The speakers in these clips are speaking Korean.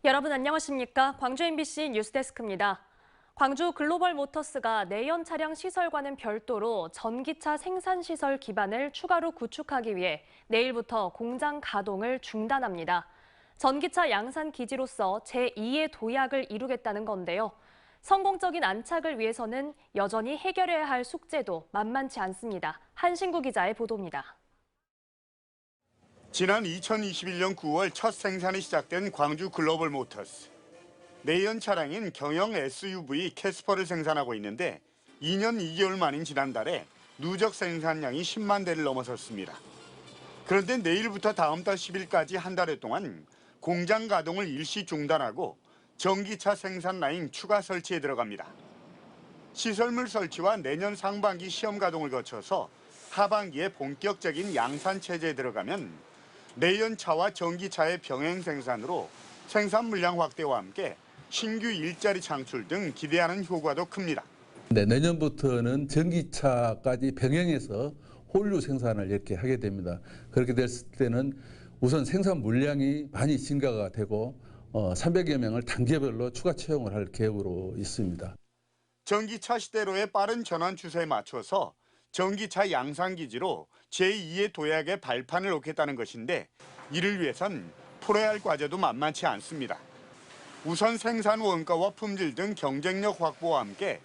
여러분 안녕하십니까? 광주 MBC 뉴스데스크입니다. 광주 글로벌 모터스가 내연 차량 시설과는 별도로 전기차 생산 시설 기반을 추가로 구축하기 위해 내일부터 공장 가동을 중단합니다. 전기차 양산 기지로서 제2의 도약을 이루겠다는 건데요. 성공적인 안착을 위해서는 여전히 해결해야 할 숙제도 만만치 않습니다. 한신구 기자의 보도입니다. 지난 2021년 9월 첫 생산이 시작된 광주 글로벌 모터스. 내연 차량인 경영 SUV 캐스퍼를 생산하고 있는데 2년 2개월 만인 지난달에 누적 생산량이 10만 대를 넘어섰습니다. 그런데 내일부터 다음 달 10일까지 한 달 동안 공장 가동을 일시 중단하고 전기차 생산 라인 추가 설치에 들어갑니다. 시설물 설치와 내년 상반기 시험 가동을 거쳐서 하반기에 본격적인 양산 체제에 들어가면 내연차와 전기차의 병행 생산으로 생산 물량 확대와 함께 신규 일자리 창출 등 기대하는 효과도 큽니다. 네, 내년부터는 전기차까지 병행해서 홀류 생산을 이렇게 하게 됩니다. 그렇게 됐을 때는 우선 생산 물량이 많이 증가가 되고 300여 명을 단계별로 추가 채용을 할 계획으로 있습니다. 전기차 시대로의 빠른 전환 추세에 맞춰서 전기차 양산기지로 제2의 도약의 발판을 놓겠다는 것인데 이를 위해선 풀어야 할 과제도 만만치 않습니다. 우선 생산 원가와 품질 등 경쟁력 확보와 함께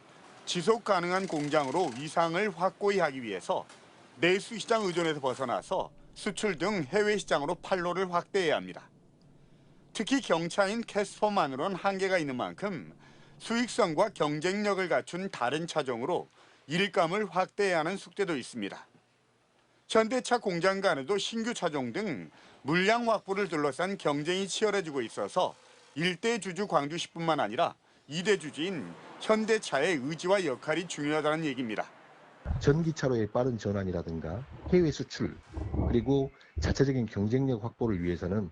지속 가능한 공장으로 위상을 확고히 하기 위해서 내수 시장 의존에서 벗어나서 수출 등 해외 시장으로 판로를 확대해야 합니다. 특히 경차인 캐스퍼만으로는 한계가 있는 만큼 수익성과 경쟁력을 갖춘 다른 차종으로 일감을 확대해야 하는 숙제도 있습니다. 현대차 공장 간에도 신규 차종 등 물량 확보를 둘러싼 경쟁이 치열해지고 있어서 1대 주주 광주시뿐만 아니라 2대 주주인 현대차의 의지와 역할이 중요하다는 얘기입니다. 전기차로의 빠른 전환이라든가 해외 수출 그리고 자체적인 경쟁력 확보를 위해서는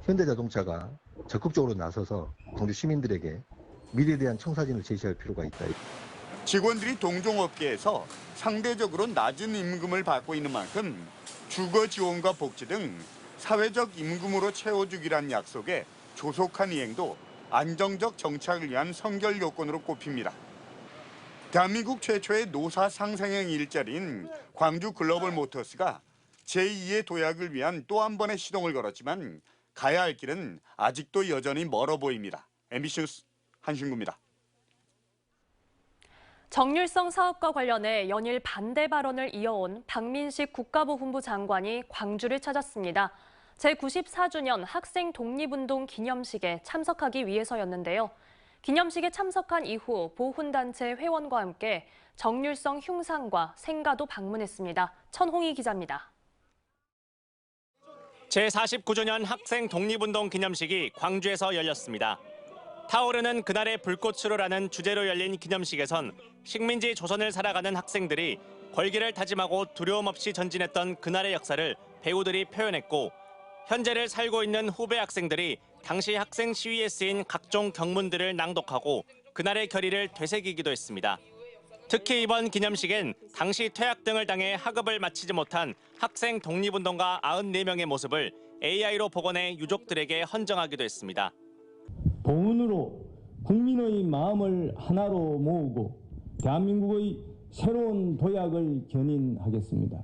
현대자동차가 적극적으로 나서서 광주 시민들에게 미래에 대한 청사진을 제시할 필요가 있다. 직원들이 동종업계에서 상대적으로 낮은 임금을 받고 있는 만큼 주거 지원과 복지 등 사회적 임금으로 채워주기란 약속에 조속한 이행도 안정적 정착을 위한 선결 요건으로 꼽힙니다. 대한민국 최초의 노사 상생형 일자리인 광주 글로벌 모터스가 제2의 도약을 위한 또 한 번의 시동을 걸었지만 가야 할 길은 아직도 여전히 멀어 보입니다. MBC 뉴스 한신구입니다. 정률성 사업과 관련해 연일 반대 발언을 이어온 박민식 국가보훈부 장관이 광주를 찾았습니다. 제94주년 학생 독립운동 기념식에 참석하기 위해서였는데요. 기념식에 참석한 이후 보훈단체 회원과 함께 정률성 흉상과 생가도 방문했습니다. 천홍희 기자입니다. 제49주년 학생 독립운동 기념식이 광주에서 열렸습니다. 타오르는 그날의 불꽃으로라는 주제로 열린 기념식에선 식민지 조선을 살아가는 학생들이 걸기를 다짐하고 두려움 없이 전진했던 그날의 역사를 배우들이 표현했고 현재를 살고 있는 후배 학생들이 당시 학생 시위에 쓰인 각종 경문들을 낭독하고 그날의 결의를 되새기기도 했습니다. 특히 이번 기념식엔 당시 퇴학 등을 당해 학업을 마치지 못한 학생 독립운동가 94명의 모습을 AI로 복원해 유족들에게 헌정하기도 했습니다. 보훈으로 국민의 마음을 하나로 모으고 대한민국의 새로운 도약을 견인하겠습니다.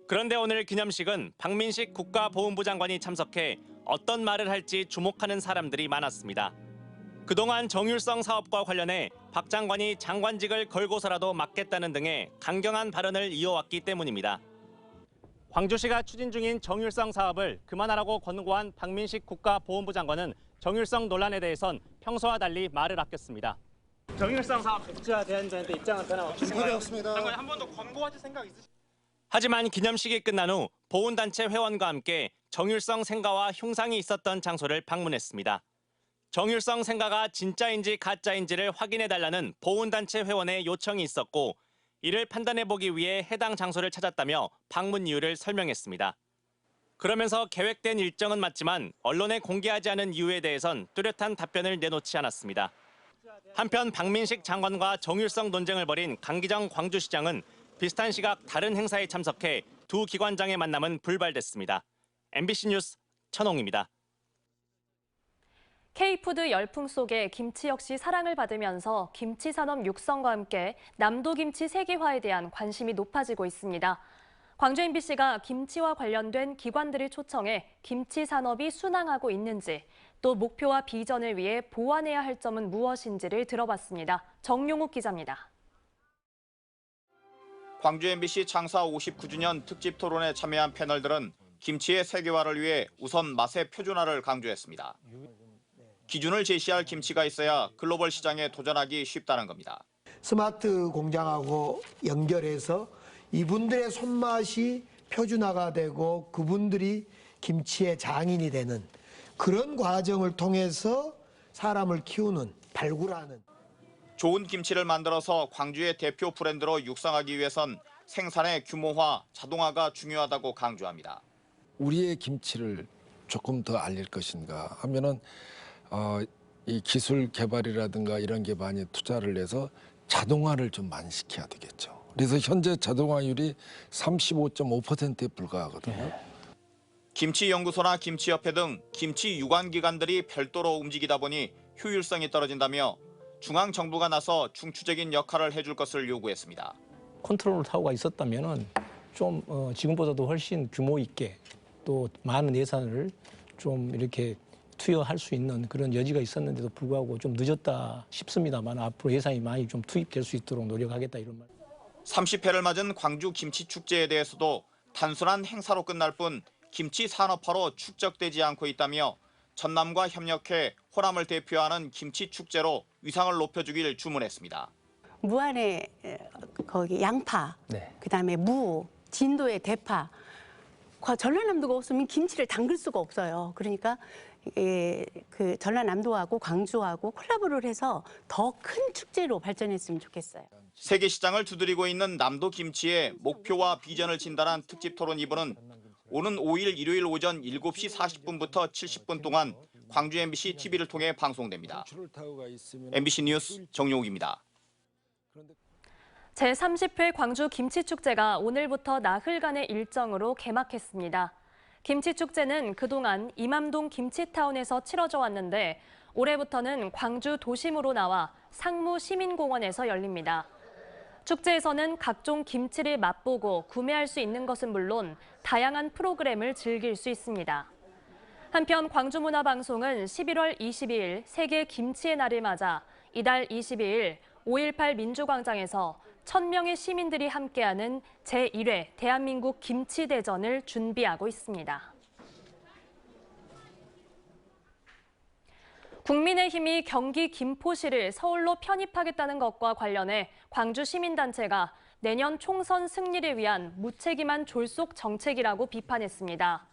그런데 오늘 기념식은 박민식 국가보훈부 장관이 참석해 어떤 말을 할지 주목하는 사람들이 많았습니다. 그동안 정율성 사업과 관련해 박 장관이 장관직을 걸고서라도 맡겠다는 등의 강경한 발언을 이어왔기 때문입니다. 광주시가 추진 중인 정율성 사업을 그만하라고 권고한 박민식 국가보훈부 장관은 정율성 논란에 대해선 평소와 달리 말을 아꼈습니다. 정율성 사업 백지화대행자한테 입장은 변함없이 준비되었습니다. 장관님 한 번 더 권고하실 생각 있으십니까? 하지만 기념식이 끝난 후 보훈단체 회원과 함께 정율성 생가와 흉상이 있었던 장소를 방문했습니다. 정율성 생가가 진짜인지 가짜인지를 확인해달라는 보훈단체 회원의 요청이 있었고 이를 판단해보기 위해 해당 장소를 찾았다며 방문 이유를 설명했습니다. 그러면서 계획된 일정은 맞지만 언론에 공개하지 않은 이유에 대해선 뚜렷한 답변을 내놓지 않았습니다. 한편 박민식 장관과 정율성 논쟁을 벌인 강기정 광주시장은 비슷한 시각 다른 행사에 참석해 두 기관장의 만남은 불발됐습니다. MBC 뉴스 천홍입니다. K K푸드 열풍 속에 김치 역시 사랑을 받으면서 김치 산업 육성과 함께 남도 김치 세계화에 대한 관심이 높아지고 있습니다. 광주 MBC가 김치와 관련된 기관들을 초청해 김치 산업이 순항하고 있는지, 또 목표와 비전을 위해 보완해야 할 점은 무엇인지를 들어봤습니다. 정용욱 기자입니다. 광주 MBC 창사 59주년 특집 토론에 참여한 패널들은 김치의 세계화를 위해 우선 맛의 표준화를 강조했습니다. 기준을 제시할 김치가 있어야 글로벌 시장에 도전하기 쉽다는 겁니다. 스마트 공장하고 연결해서 이분들의 손맛이 표준화가 되고 그분들이 김치의 장인이 되는 그런 과정을 통해서 사람을 키우는, 발굴하는. 좋은 김치를 만들어서 광주의 대표 브랜드로 육성하기 위해선 생산의 규모화, 자동화가 중요하다고 강조합니다. 우리의 김치를 조금 더 알릴 것인가 하면은 이 기술 개발이라든가 이런 게 많이 투자를 해서 자동화를 좀 많이 시켜야 되겠죠. 그래서 현재 자동화율이 35.5%에 불과하거든요. 김치연구소나 김치협회 등 김치 유관기관들이 별도로 움직이다 보니 효율성이 떨어진다며 중앙정부가 나서 중추적인 역할을 해줄 것을 요구했습니다. 컨트롤 타워가 있었다면은 좀 지금보다도 훨씬 규모 있게 또 많은 예산을 좀 이렇게 투여할 수 있는 그런 여지가 있었는데도 불구하고 좀 늦었다 싶습니다만 앞으로 예산이 많이 좀 투입될 수 있도록 노력하겠다 이런 말. 30회를 맞은 광주 김치축제에 대해서도 단순한 행사로 끝날 뿐 김치 산업화로 축적되지 않고 있다며 전남과 협력해 호남을 대표하는 김치축제로 위상을 높여주길 주문했습니다. 무안의 거기 양파, 그다음에 무, 진도의 대파, 전라남도가 없으면 김치를 담글 수가 없어요. 그러니까 그 전라남도하고 광주하고 콜라보를 해서 더 큰 축제로 발전했으면 좋겠어요. 세계 시장을 두드리고 있는 남도 김치의 목표와 비전을 진단한 특집 토론 2부는 오는 5일 일요일 오전 7시 40분부터 70분 동안 광주 MBC TV를 통해 방송됩니다. MBC 뉴스 정용욱입니다. 제30회 광주 김치축제가 오늘부터 나흘간의 일정으로 개막했습니다. 김치축제는 그동안 이맘동 김치타운에서 치러져 왔는데 올해부터는 광주 도심으로 나와 상무 시민공원에서 열립니다. 축제에서는 각종 김치를 맛보고 구매할 수 있는 것은 물론 다양한 프로그램을 즐길 수 있습니다. 한편 광주문화방송은 11월 22일 세계 김치의 날을 맞아 이달 22일 5.18 민주광장에서 1000명의 시민들이 함께하는 제1회 대한민국 김치대전을 준비하고 있습니다. 국민의힘이 경기 김포시를 서울로 편입하겠다는 것과 관련해 광주 시민단체가 내년 총선 승리를 위한 무책임한 졸속 정책이라고 비판했습니다.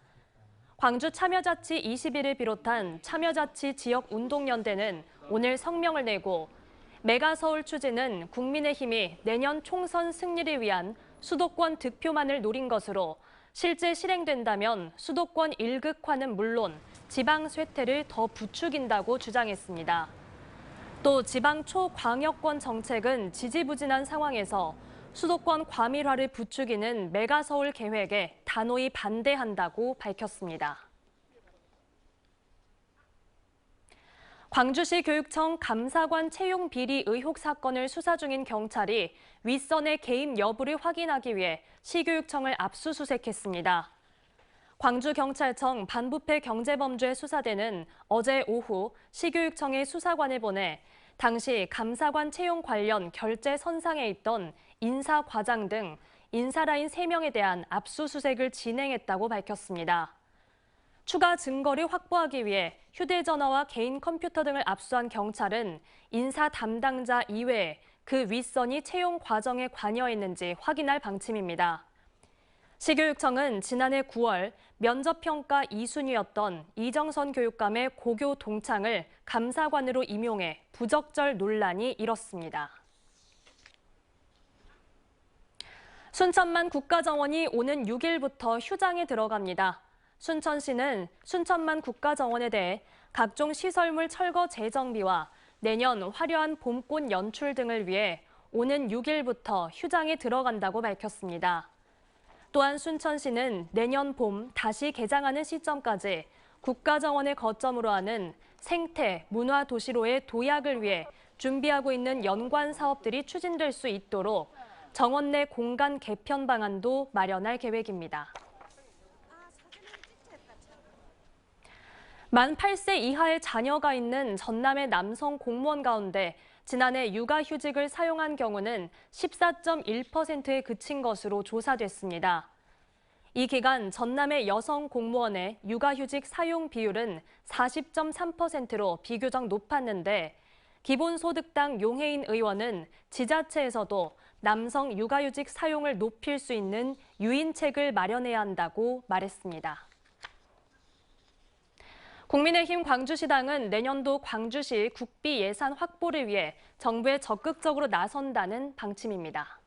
광주 참여자치 21을 비롯한 참여자치 지역운동연대는 오늘 성명을 내고 메가서울 추진은 국민의힘이 내년 총선 승리를 위한 수도권 득표만을 노린 것으로 실제 실행된다면 수도권 일극화는 물론 지방 쇠퇴를 더 부추긴다고 주장했습니다. 또 지방 초광역권 정책은 지지부진한 상황에서 수도권 과밀화를 부추기는 메가서울 계획에 단호히 반대한다고 밝혔습니다. 광주시 교육청 감사관 채용 비리 의혹 사건을 수사 중인 경찰이 윗선의 개입 여부를 확인하기 위해 시교육청을 압수수색했습니다. 광주경찰청 반부패 경제범죄 수사대는 어제 오후 시교육청의 수사관을 보내 당시 감사관 채용 관련 결제 선상에 있던 인사과장 등 인사라인 3명에 대한 압수수색을 진행했다고 밝혔습니다. 추가 증거를 확보하기 위해 휴대전화와 개인 컴퓨터 등을 압수한 경찰은 인사 담당자 이외에 그 윗선이 채용 과정에 관여했는지 확인할 방침입니다. 시교육청은 지난해 9월 면접평가 2순위였던 이정선 교육감의 고교 동창을 감사관으로 임용해 부적절 논란이 일었습니다. 순천만 국가정원이 오는 6일부터 휴장에 들어갑니다. 순천시는 순천만 국가정원에 대해 각종 시설물 철거 재정비와 내년 화려한 봄꽃 연출 등을 위해 오는 6일부터 휴장에 들어간다고 밝혔습니다. 또한 순천시는 내년 봄 다시 개장하는 시점까지 국가정원을 거점으로 하는 생태, 문화 도시로의 도약을 위해 준비하고 있는 연관 사업들이 추진될 수 있도록 정원 내 공간 개편 방안도 마련할 계획입니다. 만 8세 이하의 자녀가 있는 전남의 남성 공무원 가운데 지난해 육아휴직을 사용한 경우는 14.1%에 그친 것으로 조사됐습니다. 이 기간 전남의 여성 공무원의 육아휴직 사용 비율은 40.3%로 비교적 높았는데 기본소득당 용해인 의원은 지자체에서도 남성 육아휴직 사용을 높일 수 있는 유인책을 마련해야 한다고 말했습니다. 국민의힘 광주시당은 내년도 광주시 국비 예산 확보를 위해 정부에 적극적으로 나선다는 방침입니다.